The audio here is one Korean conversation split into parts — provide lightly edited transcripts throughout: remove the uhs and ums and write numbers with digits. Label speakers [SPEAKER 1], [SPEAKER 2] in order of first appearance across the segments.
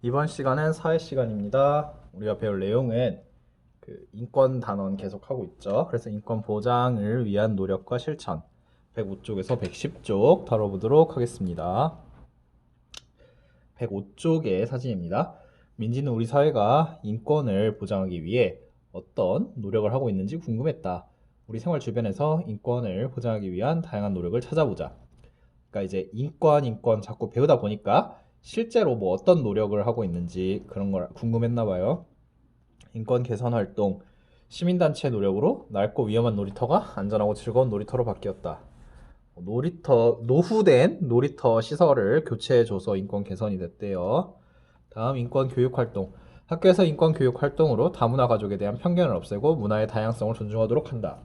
[SPEAKER 1] 이번 시간은 사회 시간입니다. 우리가 배울 내용은 인권 단원 계속 하고 있죠. 그래서 인권 보장을 위한 노력과 실천 105쪽에서 110쪽 다뤄보도록 하겠습니다. 105쪽의 사진입니다. 민지는 우리 사회가 인권을 보장하기 위해 어떤 노력을 하고 있는지 궁금했다. 우리 생활 주변에서 인권을 보장하기 위한 다양한 노력을 찾아보자. 그러니까 이제 인권 자꾸 배우다 보니까 실제로 뭐 어떤 노력을 하고 있는지 그런 걸 궁금했나 봐요. 인권 개선 활동, 시민단체 노력으로 낡고 위험한 놀이터가 안전하고 즐거운 놀이터로 바뀌었다. 노후된 놀이터 시설을 교체해줘서 인권 개선이 됐대요. 다음 인권 교육 활동. 학교에서 인권 교육 활동으로 다문화 가족에 대한 편견을 없애고 문화의 다양성을 존중하도록 한다.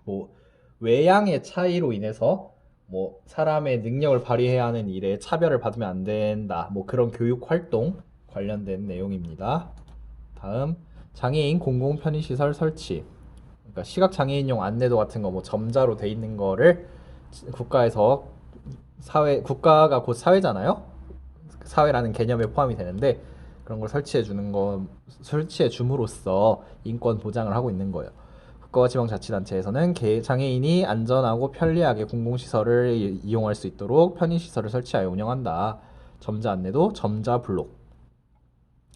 [SPEAKER 1] 뭐 외양의 차이로 인해서 뭐 사람의 능력을 발휘해야 하는 일에 차별을 받으면 안 된다. 뭐 그런 교육 활동 관련된 내용입니다. 다음 장애인 공공 편의시설 설치. 그러니까 시각 장애인용 안내도 같은 거 뭐 점자로 돼 있는 거를 국가에서 국가가 곧 사회잖아요. 사회라는 개념에 포함이 되는데 그런 걸 설치해 줌으로써 인권 보장을 하고 있는 거예요. 국가와 지방자치단체에서는 장애인이 안전하고 편리하게 공공시설을 이용할 수 있도록 편의시설을 설치하여 운영한다. 점자 안내도 점자 블록.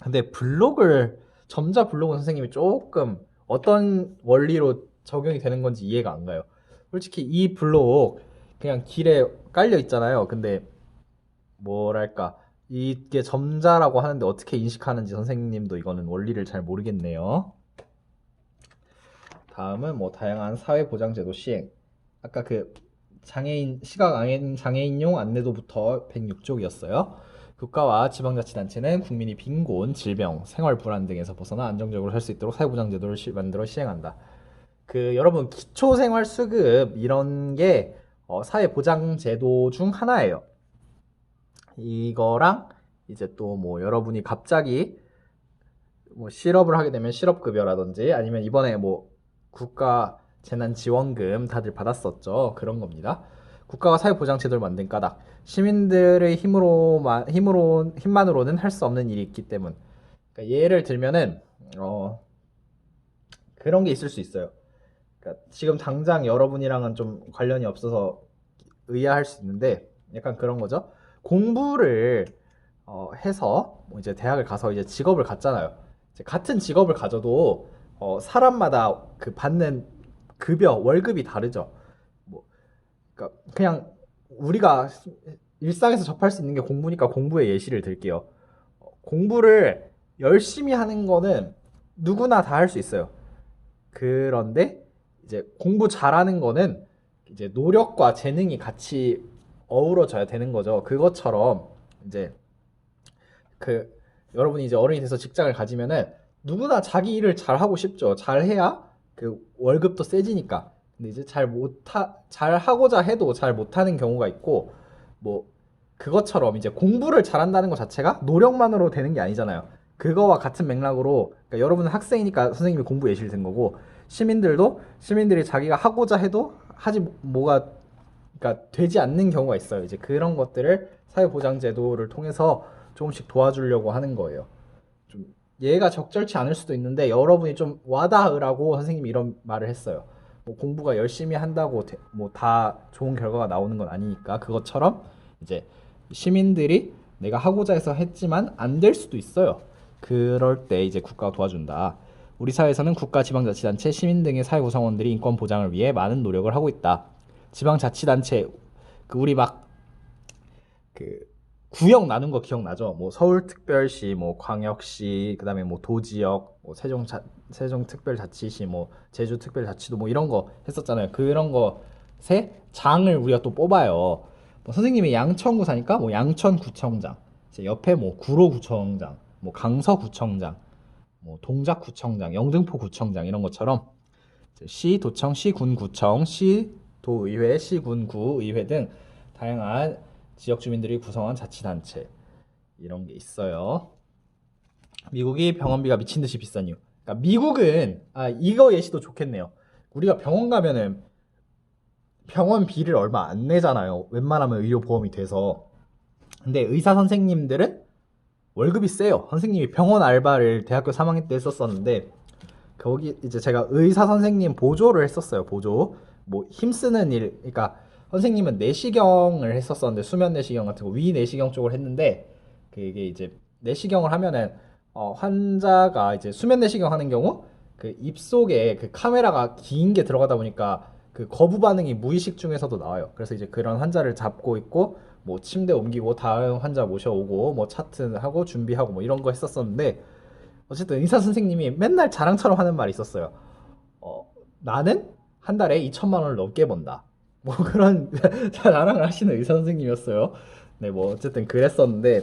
[SPEAKER 1] 근데 점자 블록은 선생님이 조금 어떤 원리로 적용이 되는 건지 이해가 안 가요. 솔직히 이 블록 그냥 길에 깔려 있잖아요. 근데 뭐랄까 이게 점자라고 하는데 어떻게 인식하는지 선생님도 이거는 원리를 잘 모르겠네요. 다음은 뭐 다양한 사회보장제도 시행. 아까 시각 장애인용 안내도부터 106쪽이었어요. 국가와 지방자치단체는 국민이 빈곤, 질병, 생활 불안 등에서 벗어나 안정적으로 살 수 있도록 사회보장제도를 만들어 시행한다. 여러분 기초생활수급 이런 게 사회보장제도 중 하나예요. 이거랑 이제 또 뭐 여러분이 갑자기 뭐 실업을 하게 되면 실업급여라든지 아니면 이번에 뭐 국가 재난지원금 다들 받았었죠. 그런 겁니다. 국가가 사회보장제도를 만든 까닭. 시민들의 힘만으로는 할 수 없는 일이 있기 때문. 그러니까 예를 들면은 그런 게 있을 수 있어요. 그러니까 지금 당장 여러분이랑은 좀 관련이 없어서 의아할 수 있는데 약간 그런 거죠. 공부를 해서 뭐 이제 대학을 가서 이제 직업을 갖잖아요. 이제 같은 직업을 가져도 사람마다 그 받는 급여 월급이 다르죠. 뭐 그러니까 그냥 우리가 일상에서 접할 수 있는 게 공부니까 공부의 예시를 들게요. 공부를 열심히 하는 거는 누구나 다 할 수 있어요. 그런데 이제 공부 잘하는 거는 이제 노력과 재능이 같이 어우러져야 되는 거죠. 그것처럼 이제 그 여러분이 이제 어른이 돼서 직장을 가지면은 누구나 자기 일을 잘 하고 싶죠. 잘해야 그 월급도 세지니까. 근데 이제 잘 하고자 해도 잘 못하는 경우가 있고 뭐 그것처럼 이제 공부를 잘한다는 것 자체가 노력만으로 되는 게 아니잖아요. 그거와 같은 맥락으로 그러니까 여러분은 학생이니까 선생님이 공부 예시를 든 거고 시민들이 자기가 하고자 해도 뭐가 그러니까 되지 않는 경우가 있어요. 이제 그런 것들을 사회보장제도를 통해서 조금씩 도와주려고 하는 거예요. 좀 얘가 적절치 않을 수도 있는데 여러분이 좀 와닿으라고 선생님이 이런 말을 했어요. 뭐 공부가 열심히 한다고 뭐 다 좋은 결과가 나오는 건 아니니까 그것처럼 이제 시민들이 내가 하고자 해서 했지만 안 될 수도 있어요. 그럴 때 이제 국가가 도와준다. 우리 사회에서는 국가, 지방자치단체, 시민 등의 사회 구성원들이 인권 보장을 위해 많은 노력을 하고 있다. 지방자치단체 우리 막 그 구역 나눈 거 기억나죠? 뭐 서울특별시, 뭐 광역시, 그다음에 뭐 도지역, 뭐 세종특별자치시, 뭐 제주특별자치도 뭐 이런 거 했었잖아요. 그런 거세 장을 우리가 또 뽑아요. 뭐 선생님이 양천구 사니까 뭐 양천구청장, 이제 옆에 뭐 구로구청장, 뭐 강서구청장, 뭐 동작구청장, 영등포구청장 이런 것처럼 시도청, 시군구청, 시도의회, 시군구의회 등 다양한 지역 주민들이 구성한 자치단체 이런 게 있어요. 미국이 병원비가 미친 듯이 비싼 이유. 그러니까 미국은 이거 예시도 좋겠네요. 우리가 병원 가면은 병원비를 얼마 안 내잖아요. 웬만하면 의료보험이 돼서. 근데 의사 선생님들은 월급이 세요. 선생님이 병원 알바를 대학교 3학년 때 했었었는데 거기 이제 제가 의사 선생님 보조를 했었어요. 보조. 뭐 힘쓰는 일, 그러니까 선생님은 내시경을 했었었는데 수면 내시경 같은 거 위 내시경 쪽을 했는데 그게 이제 내시경을 하면은 환자가 이제 수면 내시경 하는 경우 그 입속에 그 카메라가 긴 게 들어가다 보니까 그 거부 반응이 무의식 중에서도 나와요. 그래서 이제 그런 환자를 잡고 있고 뭐 침대 옮기고 다음 환자 모셔오고 뭐 차트하고 준비하고 뭐 이런 거 했었었는데 어쨌든 의사 선생님이 맨날 자랑처럼 하는 말이 있었어요. 나는 한 달에 2천만 원을 넘게 번다. 뭐 그런 자랑을 하시는 의사 선생님이었어요. 네, 뭐 어쨌든 그랬었는데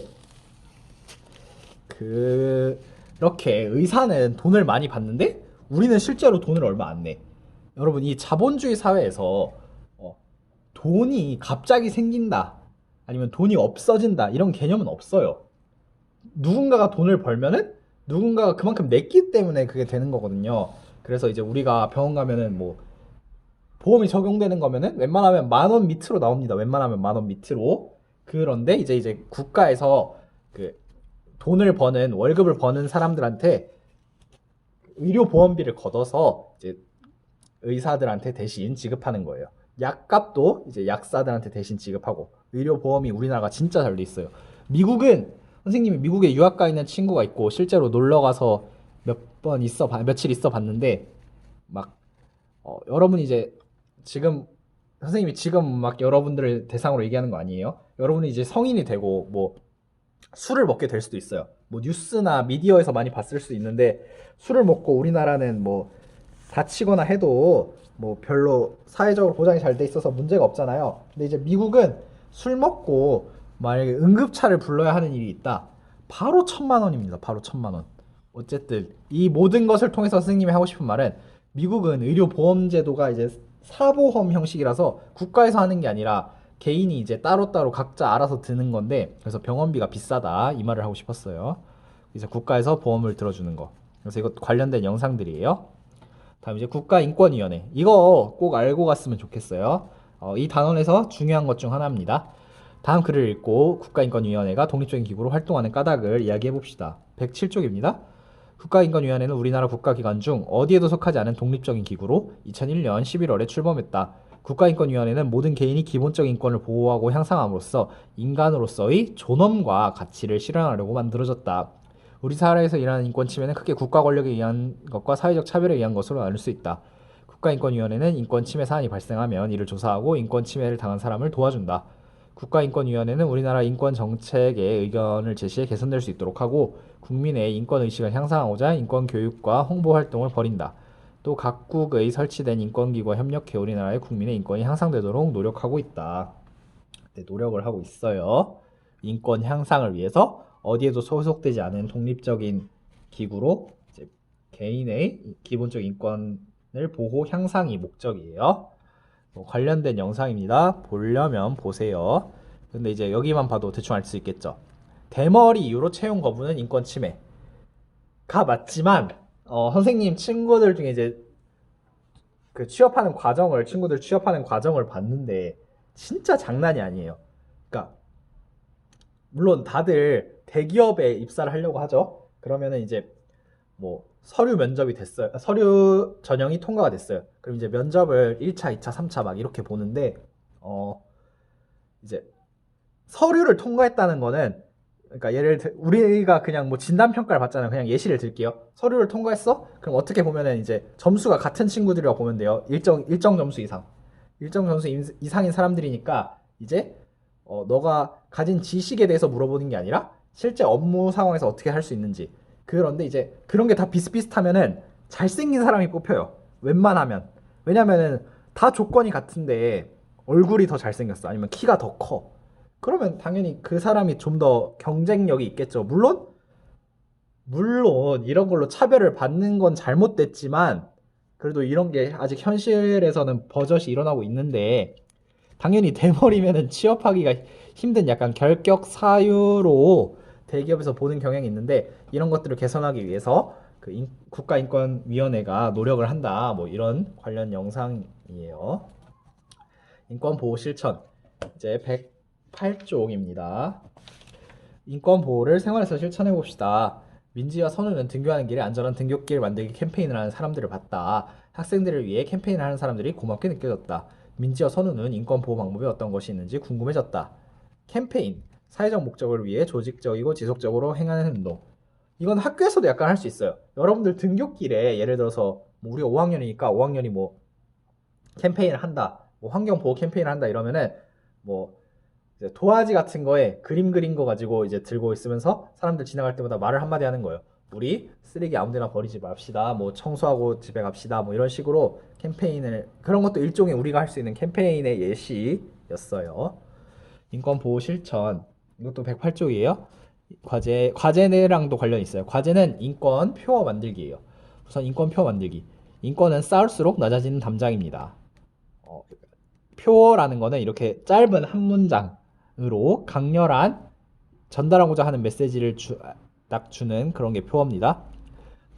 [SPEAKER 1] 그렇게 의사는 돈을 많이 받는데 우리는 실제로 돈을 얼마 안 내. 여러분 이 자본주의 사회에서 어, 돈이 갑자기 생긴다 아니면 돈이 없어진다 이런 개념은 없어요. 누군가가 돈을 벌면은 누군가가 그만큼 냈기 때문에 그게 되는 거거든요. 그래서 이제 우리가 병원 가면은 뭐 보험이 적용되는 거면은 웬만하면 10,000원 밑으로 나옵니다. 웬만하면 10,000원 밑으로. 그런데 이제 국가에서 그 돈을 버는 월급을 버는 사람들한테 의료보험비를 걷어서 이제 의사들한테 대신 지급하는 거예요. 약값도 이제 약사들한테 대신 지급하고 의료보험이 우리나라가 진짜 잘 돼 있어요. 미국은 선생님이 미국에 유학 가 있는 친구가 있고 실제로 놀러 가서 며칠 있어 봤는데 막 여러분 이제 지금 선생님이 지금 막 여러분들을 대상으로 얘기하는 거 아니에요? 여러분이 이제 성인이 되고 뭐 술을 먹게 될 수도 있어요. 뭐 뉴스나 미디어에서 많이 봤을 수도 있는데 술을 먹고 우리나라는 뭐 다치거나 해도 뭐 별로 사회적으로 보장이 잘 돼 있어서 문제가 없잖아요. 근데 이제 미국은 술 먹고 만약에 응급차를 불러야 하는 일이 있다. 바로 1,000만 원입니다. 바로 1,000만 원. 어쨌든 이 모든 것을 통해서 선생님이 하고 싶은 말은 미국은 의료보험 제도가 이제 사보험 형식이라서 국가에서 하는 게 아니라 개인이 이제 따로따로 각자 알아서 드는 건데 그래서 병원비가 비싸다 이 말을 하고 싶었어요. 이제 국가에서 보험을 들어주는 거. 그래서 이것 관련된 영상들이에요. 다음 이제 국가인권위원회. 이거 꼭 알고 갔으면 좋겠어요. 이 단원에서 중요한 것 중 하나입니다. 다음 글을 읽고 국가인권위원회가 독립적인 기구로 활동하는 까닭을 이야기해 봅시다. 107쪽입니다. 국가인권위원회는 우리나라 국가기관 중 어디에도 속하지 않은 독립적인 기구로 2001년 11월에 출범했다. 국가인권위원회는 모든 개인이 기본적 인권을 보호하고 향상함으로써 인간으로서의 존엄과 가치를 실현하려고 만들어졌다. 우리 사회에서 일어나는 인권 침해는 크게 국가 권력에 의한 것과 사회적 차별에 의한 것으로 나눌 수 있다. 국가인권위원회는 인권 침해 사안이 발생하면 이를 조사하고 인권 침해를 당한 사람을 도와준다. 국가인권위원회는 우리나라 인권 정책에 의견을 제시해 개선될 수 있도록 하고 국민의 인권 의식을 향상하고자 인권 교육과 홍보 활동을 벌인다. 또 각국의 설치된 인권기구와 협력해 우리나라의 국민의 인권이 향상되도록 노력하고 있다. 네, 노력을 하고 있어요. 인권 향상을 위해서 어디에도 소속되지 않은 독립적인 기구로 이제 개인의 기본적 인권을 보호 향상이 목적이에요. 관련된 영상입니다. 보려면 보세요. 근데 이제 여기만 봐도 대충 알 수 있겠죠. 대머리 이유로 채용 거부는 인권 침해가 맞지만 선생님 친구들 중에 이제 그 친구들 취업하는 과정을 봤는데 진짜 장난이 아니에요. 그러니까 물론 다들 대기업에 입사를 하려고 하죠. 그러면은 이제 뭐 서류 면접이 됐어요. 서류 전형이 통과가 됐어요. 그럼 이제 면접을 1차, 2차, 3차 막 이렇게 보는데 이제 서류를 통과했다는 거는 그러니까 예를 들 우리가 그냥 뭐 진단 평가를 받잖아요. 그냥 예시를 들게요. 서류를 통과했어? 그럼 어떻게 보면은 이제 점수가 같은 친구들이라고 보면 돼요. 일정 점수 이상. 일정 점수 이상인 사람들이니까 이제 너가 가진 지식에 대해서 물어보는 게 아니라 실제 업무 상황에서 어떻게 할 수 있는지. 그런데 이제 그런 게 다 비슷비슷하면은 잘생긴 사람이 뽑혀요. 웬만하면. 왜냐면은 다 조건이 같은데 얼굴이 더 잘생겼어. 아니면 키가 더 커. 그러면 당연히 그 사람이 좀 더 경쟁력이 있겠죠. 물론 이런 걸로 차별을 받는 건 잘못됐지만 그래도 이런 게 아직 현실에서는 버젓이 일어나고 있는데 당연히 대머리면은 취업하기가 힘든 약간 결격 사유로 대기업에서 보는 경향이 있는데 이런 것들을 개선하기 위해서 그 국가인권위원회가 노력을 한다. 뭐 이런 관련 영상이에요. 인권보호 실천 이제 108쪽입니다. 인권 보호를 생활에서 실천해 봅시다. 민지와 선우는 등교하는 길에 안전한 등굣길 만들기 캠페인을 하는 사람들을 봤다. 학생들을 위해 캠페인을 하는 사람들이 고맙게 느껴졌다. 민지와 선우는 인권 보호 방법이 어떤 것이 있는지 궁금해졌다. 캠페인, 사회적 목적을 위해 조직적이고 지속적으로 행하는 행동. 이건 학교에서도 약간 할 수 있어요. 여러분들 등굣길에 예를 들어서 뭐 우리가 5학년이니까 5학년이 뭐 캠페인을 한다, 뭐 환경 보호 캠페인을 한다 이러면은 뭐 이제 도화지 같은 거에 그림 그린 거 가지고 이제 들고 있으면서 사람들 지나갈 때마다 말을 한마디 하는 거예요. 우리 쓰레기 아무데나 버리지 맙시다. 뭐 청소하고 집에 갑시다. 뭐 이런 식으로 캠페인을, 그런 것도 일종의 우리가 할 수 있는 캠페인의 예시였어요. 인권 보호 실천. 이것도 108쪽이에요. 과제랑도 관련이 있어요. 과제는 인권 표어 만들기예요. 우선 인권 표어 만들기. 인권은 쌓을수록 낮아지는 담장입니다. 표어라는 거는 이렇게 짧은 한 문장으로 강렬한 전달하고자 하는 메시지를 딱 주는 그런 게 표어입니다.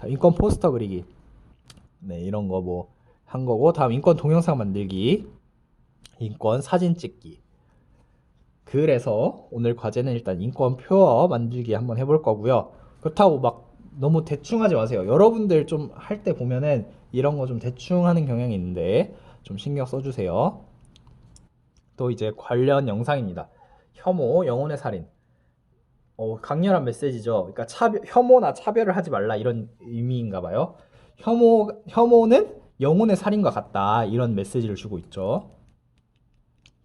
[SPEAKER 1] 인권 포스터 그리기. 네, 이런 거 뭐 한 거고, 다음 인권 동영상 만들기, 인권 사진 찍기. 그래서 오늘 과제는 일단 인권 표어 만들기 한번 해볼 거고요. 그렇다고 막 너무 대충 하지 마세요. 여러분들 좀 할 때 보면은 이런 거 좀 대충 하는 경향이 있는데 좀 신경 써주세요. 또 이제 관련 영상입니다. 혐오, 영혼의 살인. 강렬한 메시지죠. 그러니까 혐오나 차별을 하지 말라 이런 의미인가 봐요. 혐오는 영혼의 살인과 같다 이런 메시지를 주고 있죠.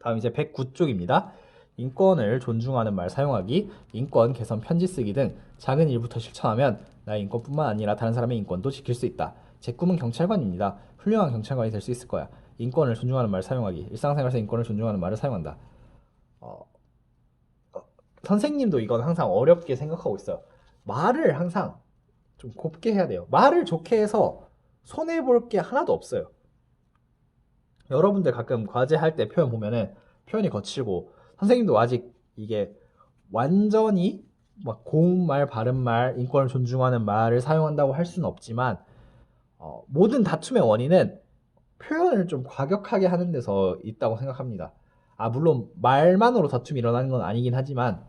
[SPEAKER 1] 다음 이제 109쪽입니다. 인권을 존중하는 말 사용하기, 인권 개선 편지 쓰기 등 작은 일부터 실천하면 나의 인권뿐만 아니라 다른 사람의 인권도 지킬 수 있다. 제 꿈은 경찰관입니다. 훌륭한 경찰관이 될 수 있을 거야. 인권을 존중하는 말 사용하기. 일상생활에서 인권을 존중하는 말을 사용한다. 선생님도 이건 항상 어렵게 생각하고 있어요. 말을 항상 좀 곱게 해야 돼요. 말을 좋게 해서 손해볼 게 하나도 없어요. 여러분들 가끔 과제할 때 표현 보면은 표현이 거칠고, 선생님도 아직 이게 완전히 막 고운 말, 바른 말, 인권을 존중하는 말을 사용한다고 할 수는 없지만, 모든 다툼의 원인은 표현을 좀 과격하게 하는 데서 있다고 생각합니다. 물론 말만으로 다툼이 일어나는 건 아니긴 하지만,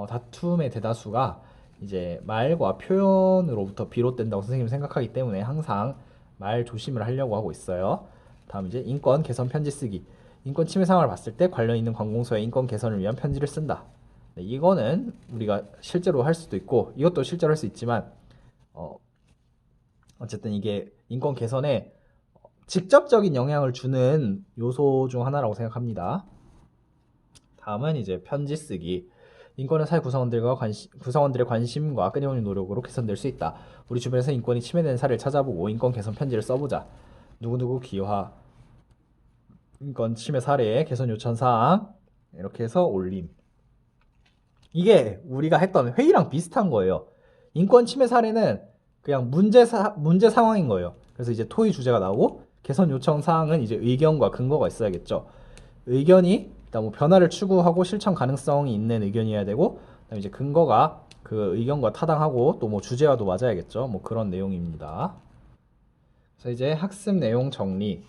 [SPEAKER 1] 다툼의 대다수가 이제 말과 표현으로부터 비롯된다고 선생님은 생각하기 때문에 항상 말 조심을 하려고 하고 있어요. 다음 이제 인권 개선 편지 쓰기. 인권 침해 상황을 봤을 때 관련 있는 관공서에 인권 개선을 위한 편지를 쓴다. 네, 이거는 우리가 실제로 할 수도 있고 이것도 실제로 할 수 있지만 어쨌든 이게 인권 개선에 직접적인 영향을 주는 요소 중 하나라고 생각합니다. 다음은 이제 편지 쓰기. 인권은 사회 구성원들의 관심과 끊임없는 노력으로 개선될 수 있다. 우리 주변에서 인권이 침해되는 사례를 찾아보고 인권 개선 편지를 써보자. 누구누구 기화, 인권 침해 사례, 개선 요청 사항, 이렇게 해서 올림. 이게 우리가 했던 회의랑 비슷한 거예요. 인권 침해 사례는 그냥 문제 상황인 거예요. 그래서 이제 토의 주제가 나오고, 개선 요청 사항은 이제 의견과 근거가 있어야겠죠. 의견이 일단 뭐 변화를 추구하고 실천 가능성이 있는 의견이어야 되고, 그다음에 이제 근거가 그 의견과 타당하고 또 뭐 주제와도 맞아야겠죠. 뭐 그런 내용입니다. 그래서 이제 학습 내용 정리.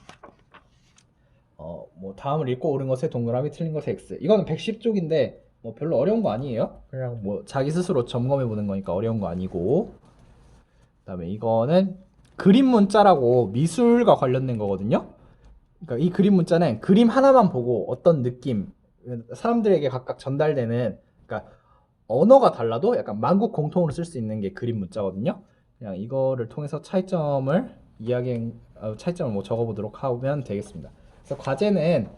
[SPEAKER 1] 뭐 다음을 읽고 옳은 것에 동그라미, 틀린 것에 X. 이거는 110쪽인데 뭐 별로 어려운 거 아니에요. 그냥 뭐 자기 스스로 점검해 보는 거니까 어려운 거 아니고. 그다음에 이거는 그림 문자라고 미술과 관련된 거거든요. 그러니까 이 그림 문자는 그림 하나만 보고 어떤 느낌, 사람들에게 각각 전달되는, 그러니까 언어가 달라도 약간 만국 공통으로 쓸 수 있는 게 그림 문자거든요. 그냥 이거를 통해서 차이점을 뭐 적어보도록 하면 되겠습니다. 그래서 과제는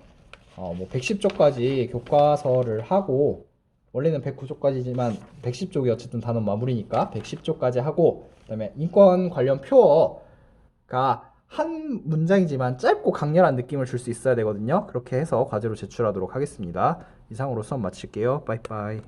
[SPEAKER 1] 뭐 110쪽까지 교과서를 하고, 원래는 109쪽까지지만 110쪽이 어쨌든 단원 마무리니까 110쪽까지 하고, 그다음에 인권 관련 표어가 한 문장이지만 짧고 강렬한 느낌을 줄 수 있어야 되거든요. 그렇게 해서 과제로 제출하도록 하겠습니다. 이상으로 수업 마칠게요. 빠이빠이.